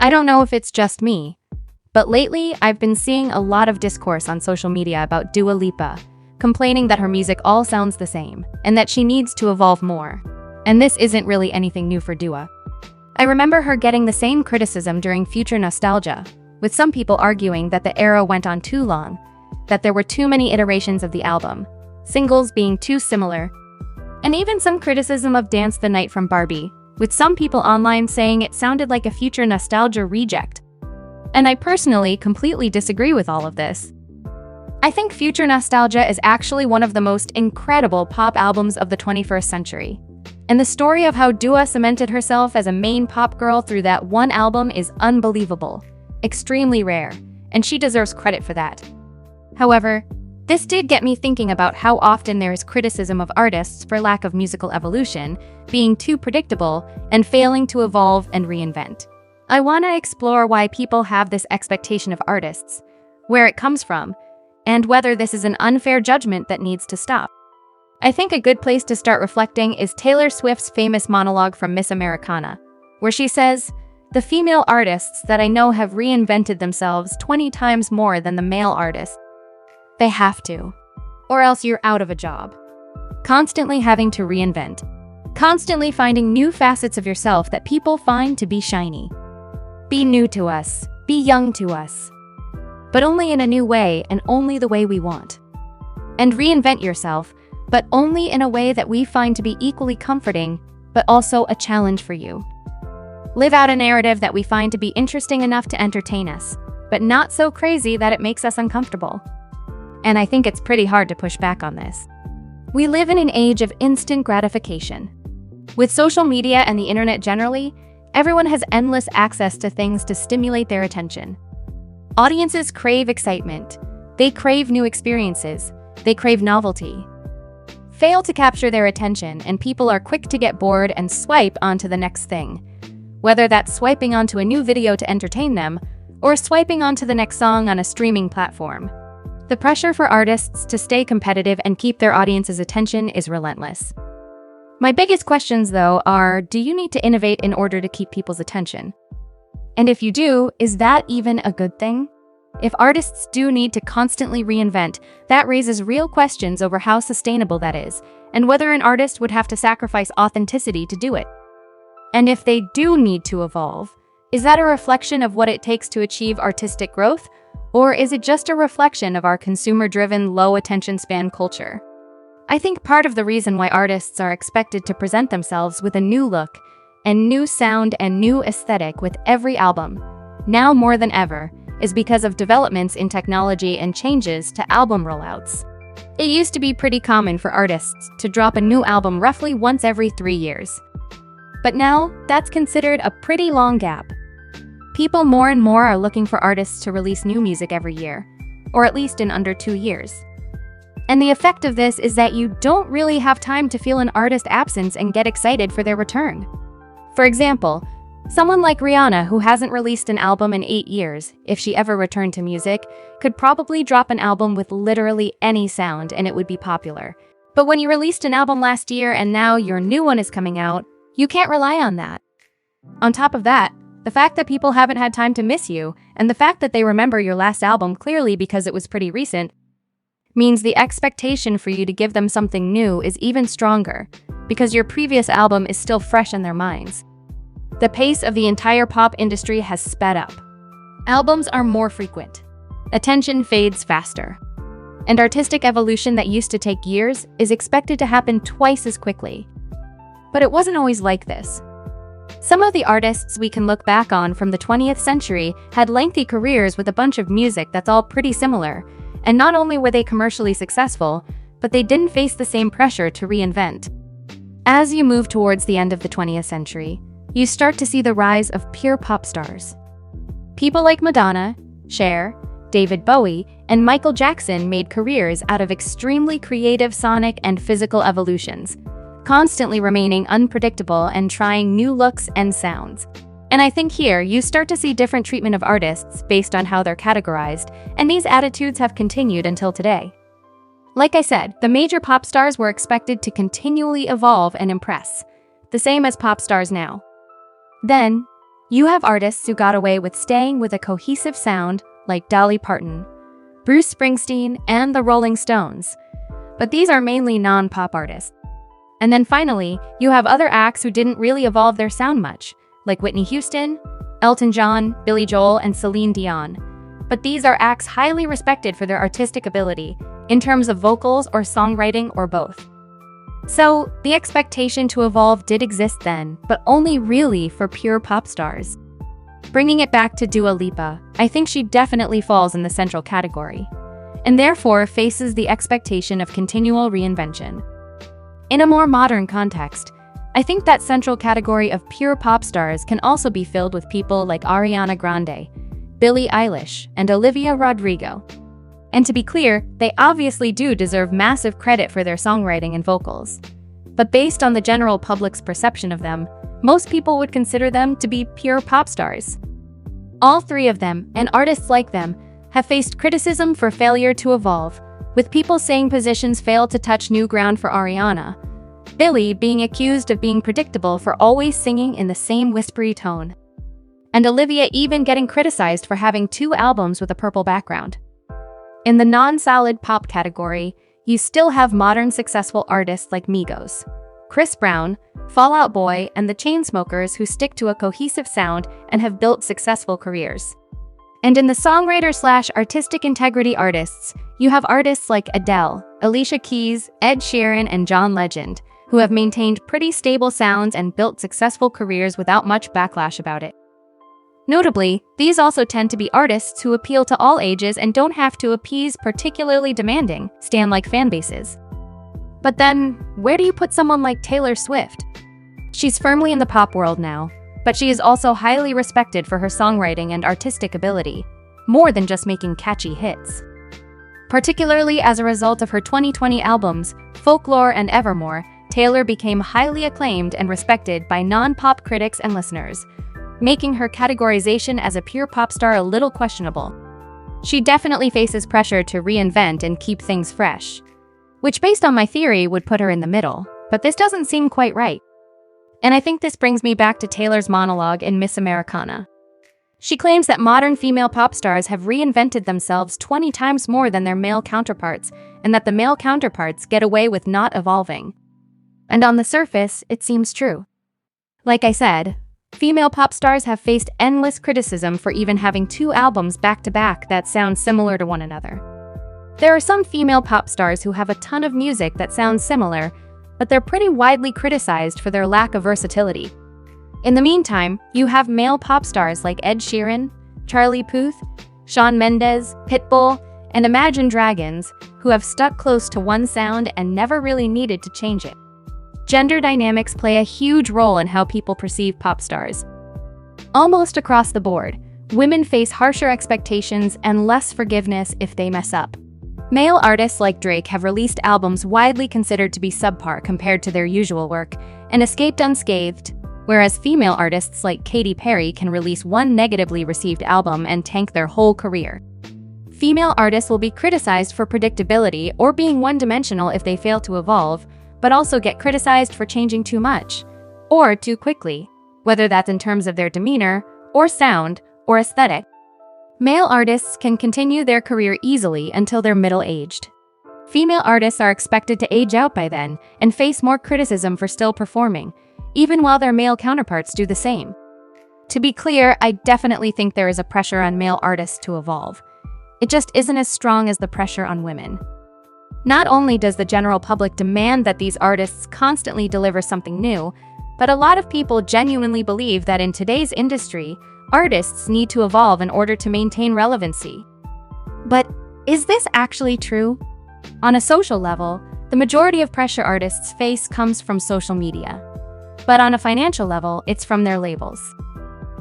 I don't know if it's just me, but lately I've been seeing a lot of discourse on social media about Dua Lipa, complaining that her music all sounds the same and that she needs to evolve more. And this isn't really anything new for Dua. I remember her getting the same criticism during Future Nostalgia, with some people arguing that the era went on too long, that there were too many iterations of the album, singles being too similar, and even some criticism of Dance the Night from Barbie, with some people online saying it sounded like a Future Nostalgia reject. And I personally completely disagree with all of this. I think Future Nostalgia is actually one of the most incredible pop albums of the 21st century. And the story of how Dua cemented herself as a main pop girl through that one album is unbelievable, extremely rare, and she deserves credit for that. However, this did get me thinking about how often there is criticism of artists for lack of musical evolution, being too predictable, and failing to evolve and reinvent. I want to explore why people have this expectation of artists, where it comes from, and whether this is an unfair judgment that needs to stop. I think a good place to start reflecting is Taylor Swift's famous monologue from Miss Americana, where she says, "The female artists that I know have reinvented themselves 20 times more than the male artists. They have to, or else you're out of a job." Constantly having to reinvent. Constantly finding new facets of yourself that people find to be shiny. Be new to us, be young to us, but only in a new way and only the way we want. And reinvent yourself, but only in a way that we find to be equally comforting, but also a challenge for you. Live out a narrative that we find to be interesting enough to entertain us, but not so crazy that it makes us uncomfortable. And I think it's pretty hard to push back on this. We live in an age of instant gratification. With social media and the internet generally, everyone has endless access to things to stimulate their attention. Audiences crave excitement. They crave new experiences. They crave novelty. Fail to capture their attention, and people are quick to get bored and swipe onto the next thing. Whether that's swiping onto a new video to entertain them, or swiping onto the next song on a streaming platform. The pressure for artists to stay competitive and keep their audience's attention is relentless. My biggest questions, though, are, do you need to innovate in order to keep people's attention? And if you do, is that even a good thing? If artists do need to constantly reinvent, that raises real questions over how sustainable that is, and whether an artist would have to sacrifice authenticity to do it. And if they do need to evolve, is that a reflection of what it takes to achieve artistic growth? Or is it just a reflection of our consumer-driven, low-attention span culture? I think part of the reason why artists are expected to present themselves with a new look, and new sound and new aesthetic with every album, now more than ever, is because of developments in technology and changes to album rollouts. It used to be pretty common for artists to drop a new album roughly once every 3 years. But now, that's considered a pretty long gap. People more and more are looking for artists to release new music every year, or at least in under 2 years. And the effect of this is that you don't really have time to feel an artist's absence and get excited for their return. For example, someone like Rihanna, who hasn't released an album in 8 years, if she ever returned to music, could probably drop an album with literally any sound and it would be popular. But when you released an album last year and now your new one is coming out, you can't rely on that. On top of that, the fact that people haven't had time to miss you, and the fact that they remember your last album clearly because it was pretty recent, means the expectation for you to give them something new is even stronger, because your previous album is still fresh in their minds. The pace of the entire pop industry has sped up. Albums are more frequent. Attention fades faster. And artistic evolution that used to take years is expected to happen twice as quickly. But it wasn't always like this. Some of the artists we can look back on from the 20th century had lengthy careers with a bunch of music that's all pretty similar, and not only were they commercially successful, but they didn't face the same pressure to reinvent. As you move towards the end of the 20th century, you start to see the rise of pure pop stars. People like Madonna, Cher, David Bowie, and Michael Jackson made careers out of extremely creative sonic and physical evolutions, constantly remaining unpredictable and trying new looks and sounds. And I think here you start to see different treatment of artists based on how they're categorized, and these attitudes have continued until today. Like I said, the major pop stars were expected to continually evolve and impress, the same as pop stars now. Then, you have artists who got away with staying with a cohesive sound, like Dolly Parton, Bruce Springsteen, and the Rolling Stones. But these are mainly non-pop artists. And then finally, you have other acts who didn't really evolve their sound much, like Whitney Houston, Elton John, Billy Joel, and Celine Dion. But these are acts highly respected for their artistic ability, in terms of vocals or songwriting or both. So, the expectation to evolve did exist then, but only really for pure pop stars. Bringing it back to Dua Lipa, I think she definitely falls in the central category, and therefore faces the expectation of continual reinvention. In a more modern context, I think that central category of pure pop stars can also be filled with people like Ariana Grande, Billie Eilish, and Olivia Rodrigo. And to be clear, they obviously do deserve massive credit for their songwriting and vocals. But based on the general public's perception of them, most people would consider them to be pure pop stars. All three of them, and artists like them, have faced criticism for failure to evolve, with people saying positions failed to touch new ground for Ariana, Billie being accused of being predictable for always singing in the same whispery tone, and Olivia even getting criticized for having 2 albums with a purple background. In the non-solid pop category, you still have modern successful artists like Migos, Chris Brown, Fall Out Boy, and the Chainsmokers who stick to a cohesive sound and have built successful careers. And in the songwriter/artistic integrity artists, you have artists like Adele, Alicia Keys, Ed Sheeran, and John Legend, who have maintained pretty stable sounds and built successful careers without much backlash about it. Notably, these also tend to be artists who appeal to all ages and don't have to appease particularly demanding, stan-like fanbases. But then, where do you put someone like Taylor Swift? She's firmly in the pop world now, but she is also highly respected for her songwriting and artistic ability, more than just making catchy hits. Particularly as a result of her 2020 albums, Folklore and Evermore, Taylor became highly acclaimed and respected by non-pop critics and listeners, making her categorization as a pure pop star a little questionable. She definitely faces pressure to reinvent and keep things fresh, which based on my theory would put her in the middle, but this doesn't seem quite right. And I think this brings me back to Taylor's monologue in Miss Americana. She claims that modern female pop stars have reinvented themselves 20 times more than their male counterparts, and that the male counterparts get away with not evolving. And on the surface, it seems true. Like I said, female pop stars have faced endless criticism for even having 2 albums back-to-back that sound similar to one another. There are some female pop stars who have a ton of music that sounds similar, but they're pretty widely criticized for their lack of versatility. In the meantime, you have male pop stars like Ed Sheeran, Charlie Puth, Shawn Mendes, Pitbull, and Imagine Dragons, who have stuck close to one sound and never really needed to change it. Gender dynamics play a huge role in how people perceive pop stars. Almost across the board, women face harsher expectations and less forgiveness if they mess up. Male artists like Drake have released albums widely considered to be subpar compared to their usual work and escaped unscathed, whereas female artists like Katy Perry can release one negatively received album and tank their whole career. Female artists will be criticized for predictability or being one-dimensional if they fail to evolve, but also get criticized for changing too much, or too quickly, whether that's in terms of their demeanor, or sound, or aesthetic. Male artists can continue their career easily until they're middle-aged. Female artists are expected to age out by then and face more criticism for still performing, even while their male counterparts do the same. To be clear, I definitely think there is a pressure on male artists to evolve. It just isn't as strong as the pressure on women. Not only does the general public demand that these artists constantly deliver something new, but a lot of people genuinely believe that in today's industry, artists need to evolve in order to maintain relevancy. But is this actually true? On a social level, the majority of pressure artists face comes from social media. But on a financial level, it's from their labels.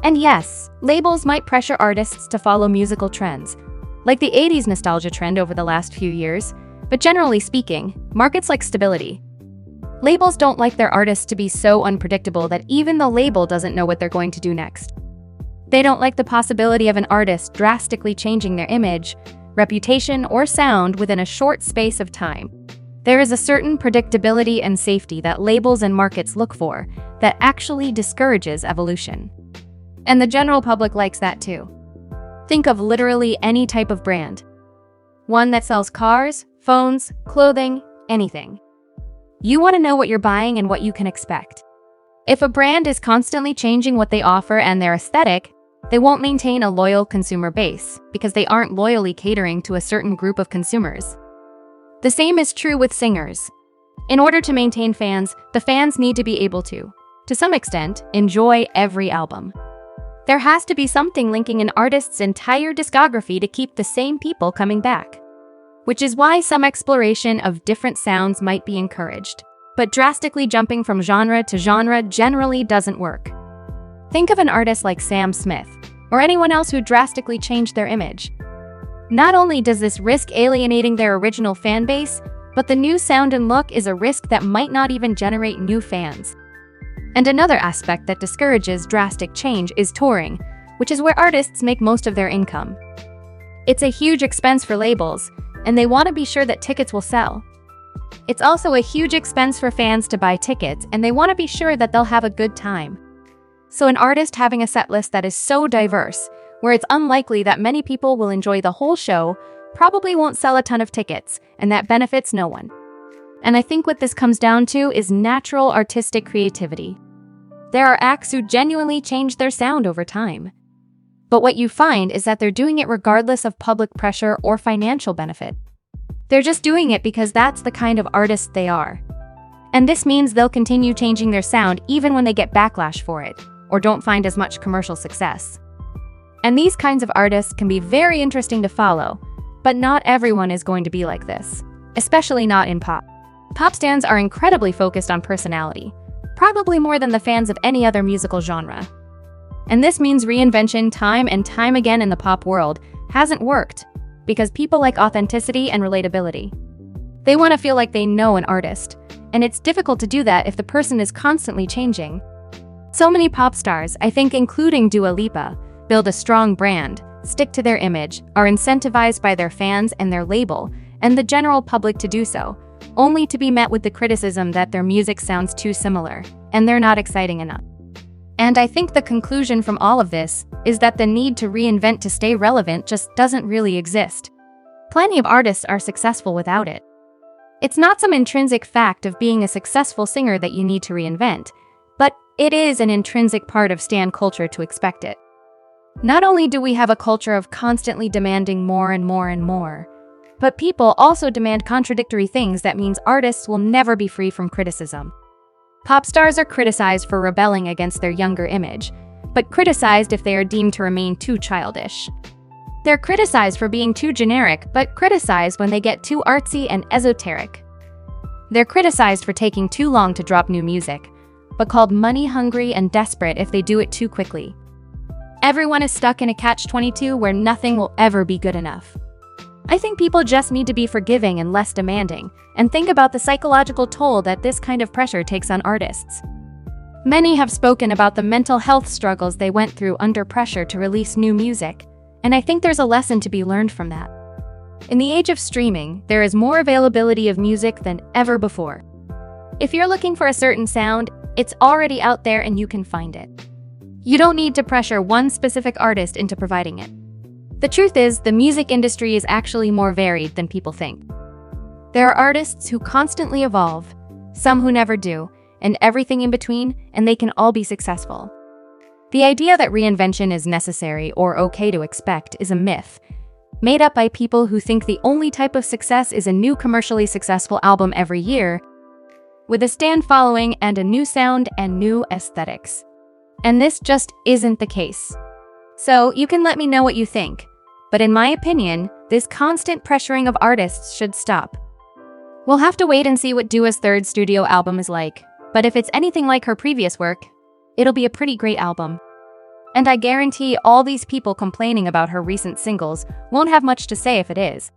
And yes, labels might pressure artists to follow musical trends, like the 80s nostalgia trend over the last few years, but generally speaking, markets like stability. Labels don't like their artists to be so unpredictable that even the label doesn't know what they're going to do next. They don't like the possibility of an artist drastically changing their image, reputation, or sound within a short space of time. There is a certain predictability and safety that labels and markets look for that actually discourages evolution. And the general public likes that too. Think of literally any type of brand. One that sells cars, phones, clothing, anything. You want to know what you're buying and what you can expect. If a brand is constantly changing what they offer and their aesthetic, they won't maintain a loyal consumer base because they aren't loyally catering to a certain group of consumers. The same is true with singers. In order to maintain fans, the fans need to be able to some extent, enjoy every album. There has to be something linking an artist's entire discography to keep the same people coming back. Which is why some exploration of different sounds might be encouraged. But drastically jumping from genre to genre generally doesn't work. Think of an artist like Sam Smith, or anyone else who drastically changed their image. Not only does this risk alienating their original fan base, but the new sound and look is a risk that might not even generate new fans. And another aspect that discourages drastic change is touring, which is where artists make most of their income. It's a huge expense for labels, and they want to be sure that tickets will sell. It's also a huge expense for fans to buy tickets, and they want to be sure that they'll have a good time. So an artist having a setlist that is so diverse, where it's unlikely that many people will enjoy the whole show, probably won't sell a ton of tickets, and that benefits no one. And I think what this comes down to is natural artistic creativity. There are acts who genuinely change their sound over time. But what you find is that they're doing it regardless of public pressure or financial benefit. They're just doing it because that's the kind of artist they are. And this means they'll continue changing their sound even when they get backlash for it, or don't find as much commercial success. And these kinds of artists can be very interesting to follow, but not everyone is going to be like this, especially not in pop. Pop stans are incredibly focused on personality, probably more than the fans of any other musical genre. And this means reinvention time and time again in the pop world hasn't worked, because people like authenticity and relatability. They want to feel like they know an artist, and it's difficult to do that if the person is constantly changing. So many pop stars, I think including Dua Lipa, build a strong brand, stick to their image, are incentivized by their fans and their label, and the general public to do so, only to be met with the criticism that their music sounds too similar, and they're not exciting enough. And I think the conclusion from all of this is that the need to reinvent to stay relevant just doesn't really exist. Plenty of artists are successful without it. It's not some intrinsic fact of being a successful singer that you need to reinvent, but it is an intrinsic part of stan culture to expect it. Not only do we have a culture of constantly demanding more and more and more, but people also demand contradictory things that means artists will never be free from criticism. Pop stars are criticized for rebelling against their younger image, but criticized if they are deemed to remain too childish. They're criticized for being too generic, but criticized when they get too artsy and esoteric. They're criticized for taking too long to drop new music, but called money-hungry and desperate if they do it too quickly. Everyone is stuck in a catch-22 where nothing will ever be good enough. I think people just need to be forgiving and less demanding, and think about the psychological toll that this kind of pressure takes on artists. Many have spoken about the mental health struggles they went through under pressure to release new music, and I think there's a lesson to be learned from that. In the age of streaming, there is more availability of music than ever before. If you're looking for a certain sound, it's already out there and you can find it. You don't need to pressure one specific artist into providing it. The truth is, the music industry is actually more varied than people think. There are artists who constantly evolve, some who never do, and everything in between, and they can all be successful. The idea that reinvention is necessary or okay to expect is a myth, made up by people who think the only type of success is a new commercially successful album every year, with a stan following and a new sound and new aesthetics. And this just isn't the case. So you can let me know what you think, but in my opinion, this constant pressuring of artists should stop. We'll have to wait and see what Dua's third studio album is like, but if it's anything like her previous work, it'll be a pretty great album. And I guarantee all these people complaining about her recent singles won't have much to say if it is.